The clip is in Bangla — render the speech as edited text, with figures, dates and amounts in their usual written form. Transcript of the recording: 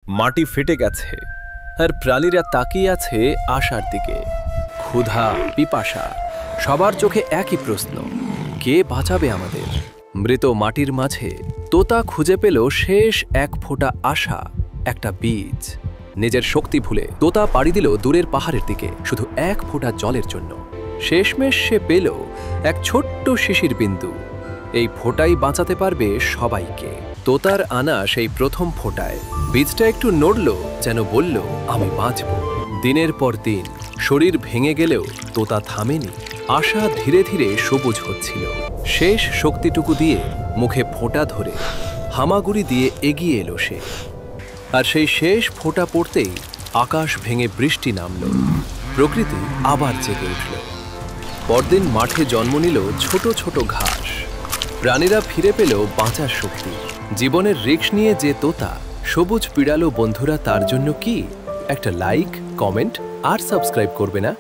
মাটি ফেটে গেছে আর প্রাণীরা তাকিয়ে আছে আশার দিকে। ক্ষুধা, পিপাসা, সবার চোখে একই প্রশ্ন, কে বাঁচাবে আমাদের? মৃত মাটির মাঝে তোতা খুঁজে পেল শেষ এক ফোঁটা আশা, একটা বীজ। নিজের শক্তি ভুলে তোতা পাড়ি দিল দূরের পাহাড়ের দিকে, শুধু এক ফোঁটা জলের জন্য। শেষমেশ সে পেল এক ছোট্ট শিশির বিন্দু। এই ফোঁটাই বাঁচাতে পারবে সবাইকে। তোতার আনা সেই প্রথম ফোঁটায় বীজটা একটু নড়ল, যেন বলল, আমি বাঁচব। দিনের পর দিন শরীর ভেঙে গেলেও তোতা থামেনি। আশা ধীরে ধীরে সবুজ হচ্ছিল। শেষ শক্তিটুকু দিয়ে মুখে ফোঁটা ধরে হামাগুড়ি দিয়ে এগিয়ে এলো সে। আর সেই শেষ ফোঁটা পড়তেই আকাশ ভেঙে বৃষ্টি নামল। প্রকৃতি আবার জেগে উঠল। পরদিন মাঠে জন্ম নিল ছোট ছোট ঘাস। প্রাণীরা ফিরে পেল বাঁচার শক্তি। জীবনের রিস্ক নিয়ে যে তোতা সবুজ পিড়ালো, বন্ধুরা তার জন্য কি একটা লাইক, কমেন্ট আর সাবস্ক্রাইব করবে না?